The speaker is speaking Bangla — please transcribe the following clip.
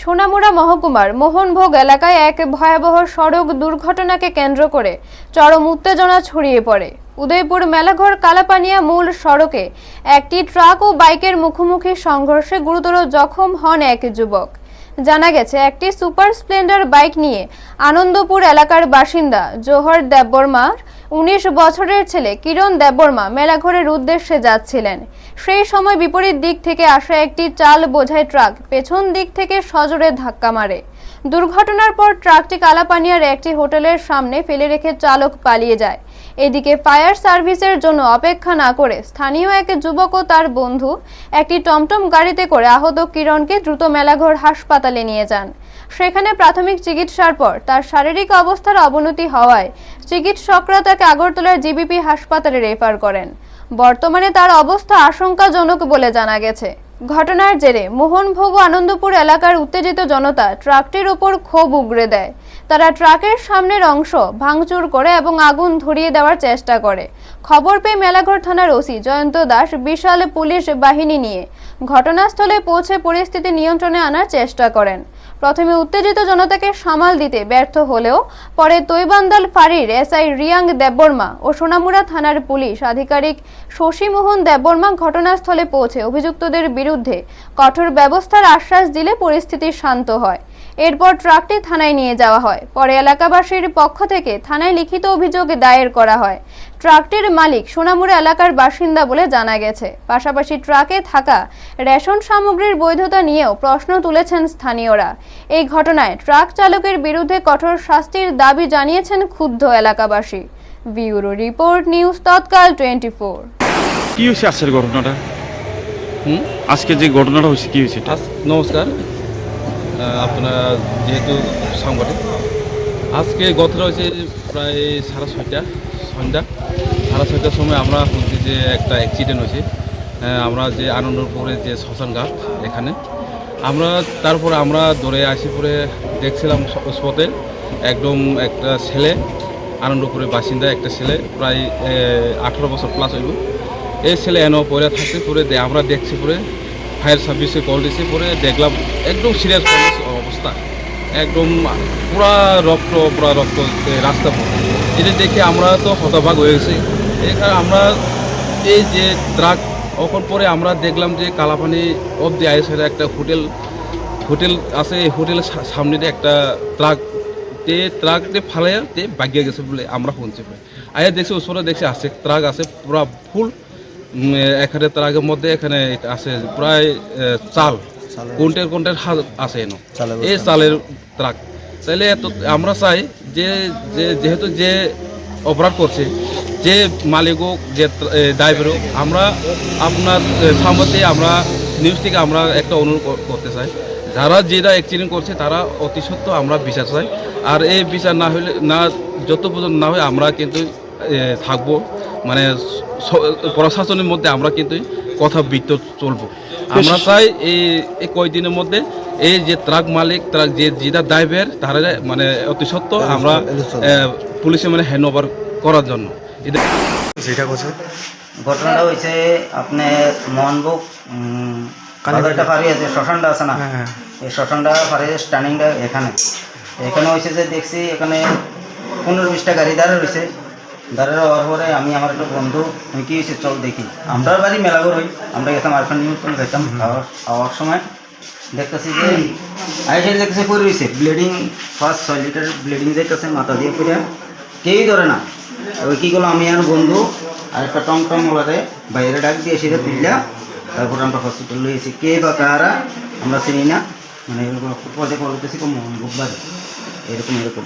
সোনামুড়া মহকুমার মোহনভোগ এলাকায় এক ভয়াবহ সড়ক দুর্ঘটনাকে কেন্দ্র করে চরম উত্তেজনা ছড়িয়ে পড়ে। উদয়পুর মেলাঘর কালাপানিয়া মূল সড়কে একটি ট্রাক ও বাইকের মুখোমুখি সংঘর্ষে গুরুতর জখম হন এক যুবক। জানা গেছে, একটি সুপার স্প্লেন্ডার বাইক নিয়ে আনন্দপুর এলাকার বাসিন্দা জোহর দেববর্মার ১৯ বছরের ছেলে কিরণ দেববর্মা মেলাঘরের উদ্দেশ্যে যাচ্ছিলেন। সেই সময় বিপরীত দিক থেকে আসা একটি চাল বোঝাই ট্রাক পেছন দিক থেকে সজোরে ধাক্কা মারে। দুর্ঘটনার পর ট্রাকটি কালাপানিয়ার একটি হোটেলের সামনে ফেলে রেখে চালক পালিয়ে যায়। এদিকে ফায়ার সার্ভিসের জন্য অপেক্ষা না করে স্থানীয় এক যুবক ও তার বন্ধু একটি টমটম গাড়িতে করে আহত কিরণকে দ্রুত মেলাঘর হাসপাতালে নিয়ে যান। সেখানে প্রাথমিক চিকিৎসার পর তার শারীরিক অবস্থার অবনতি হওয়ায় চিকিৎসকরা তাকে আগরতলার জিবিপি হাসপাতালে রেফার করেন। বর্তমানে তার অবস্থা আশঙ্কাজনক বলে জানা গেছে। ঘটনার জেরে মোহনভোগ আনন্দপুর এলাকার উত্তেজিত জনতা ট্রাকটির উপর ক্ষোভ উগরে দেয়। তারা ট্রাকের সামনের অংশ ভাঙচুর করে এবং আগুন ধরিয়ে দেওয়ার চেষ্টা করে। খবর পেয়ে মেলাঘর থানার ওসি জয়ন্ত দাস বিশাল পুলিশ বাহিনী নিয়ে ঘটনাস্থলে পৌঁছে পরিস্থিতি নিয়ন্ত্রণে আনার চেষ্টা করেন। প্রথমে উত্তেজিত জনতাকে সামাল দিতে ব্যর্থ হলেও পরে তৈবান্দাল ফাঁড়ির এসআই রিয়াং দেববর্মা ও সোনামুড়া থানার পুলিশ আধিকারিক শশীমোহন দেববর্মা ঘটনাস্থলে পৌঁছে অভিযুক্তদের বিরুদ্ধে কঠোর ব্যবস্থার আশ্বাস দিলে পরিস্থিতি শান্ত হয়। এরপর ট্রাকটি থানায় নিয়ে যাওয়া হয়। পরে এলাকাবাসীর পক্ষ থেকে থানায় লিখিত অভিযোগ দায়ের করা হয়। ট্রাকটির মালিক সোনামুড়া এলাকার বাসিন্দা বলে জানা গেছে। পাশাপাশি ট্রাকে থাকা রেশন সামগ্রীর বৈধতা নিয়েও প্রশ্ন তুলেছেন স্থানীয়রা। এই ঘটনায় ট্রাক চালকের বিরুদ্ধে কঠোর শাস্তির দাবি জানিয়েছেন ক্ষুব্ধ এলাকাবাসী। ব্যুরো রিপোর্ট, নিউজ তৎকাল 24। কি হয়েছে আজকের ঘটনাটা? আজকে যে ঘটনাটা হয়েছে কি হয়েছে? নমস্কার, আপনারা যেহেতু সাংবাদিক, আজকে ঘটনা হয়েছে প্রায় 6:30 সন্ধ্যা 6:30টার সময় আমরা শুনছি যে একটা অ্যাক্সিডেন্ট হয়েছে। আমরা যে আনন্দপুরে যে শ্মশান ঘাট এখানে তারপরে আমরা দৌড়ে আসি, পরে দেখছিলাম স্পটে একদম একটা ছেলে, আনন্দপুরের বাসিন্দা একটা ছেলে, প্রায় 18 বছর প্লাস হইব। এই ছেলে এনে পরে থাকছে, পরে আমরা দেখছি, পরে ফায়ার সার্ভিসে কল দিয়েছি, পরে দেখলাম একদম সিরিয়াস অবস্থা, একদম পুরা রক্ত রাস্তা পড়ে। এটা দেখে আমরা তো হতবাক হয়ে গেছি। এখানে আমরা এই যে ট্রাক ওখান পরে আমরা দেখলাম যে কালাপানি অব্দি আইসের একটা হোটেল আছে, এই হোটেলের সামনে একটা ট্রাকতে ফালাইতে বাগিয়ে গেছে বলে আমরা শুনছি। আয়া দেখছি ওসরে দেখছি আছে ট্রাক আছে পুরা ফুল। এখানে ট্রাকের মধ্যে এখানে আছে প্রায় চাল কোনটের আছে এনো, এই চালের ট্রাক। তাইলে আমরা চাই যে যেহেতু যে অপরাধ করছে, যে মালিক হোক, যে ড্রাইভার হোক, আমরা আপনার সামনে আমরা নিউজ থেকে আমরা একটা অনুরোধ করতে চাই, যারা যেটা অ্যাক্সিডেন্ট করছে তারা অতি সত্ত্বর আমরা বিচার চাই। আর এই বিচার না হলে যত পর্যন্ত না হয় আমরা কিন্তু থাকবো, মানে প্রশাসনের মধ্যে আমরা কিন্তু কথা বৃত্ত চলবো। আমরা চাই এই কয়েকদিনের মধ্যে এই যে ট্রাক মালিক, ট্রাক যেটা ড্রাইভার, তারা মানে অতি সত্ত্বর আমরা পুলিশে মানে হ্যান্ড ওভার করার জন্য। ঘটনাটা হয়েছে আপনার মোহনভোগ কালাটা ফাঁড়ি আছে, শ্মশানটা আছে না, এই শ্মশানটা ফাঁড়ির স্ট্যান্ডিংটা এখানে হয়েছে যে দেখছি এখানে 15-20টা গাড়ি দাঁড়া রয়েছে। দাঁড়া হওয়ার পরে আমি আমার একটা বন্ধু কি হয়েছে চল দেখি, আমরা বাড়ি মেলাঘর হই, আমরা গেতাম আরফান নিউজ করে গেতাম খাওয়ার সময় দেখতেছি যে আইসে দেখতেছে পরে রয়েছে ব্লিডিং, ফার্স্ট 6 লিটার ব্লিডিং যাইতেছে মাথা দিয়ে পড়ে, কেউই ধরে না। ওই কী করলো, আমি আর বন্ধু আর একটা টমটম ওলাতে বাইরে ডাক দিয়ে সেটা তুললা, তারপরে আমরা হসপিটাল লইয়েছি। কে বা কারা আমরা চিনি না, মানে এরকম পদে করতেছি মোহনভোগ বাড়ি এরকম।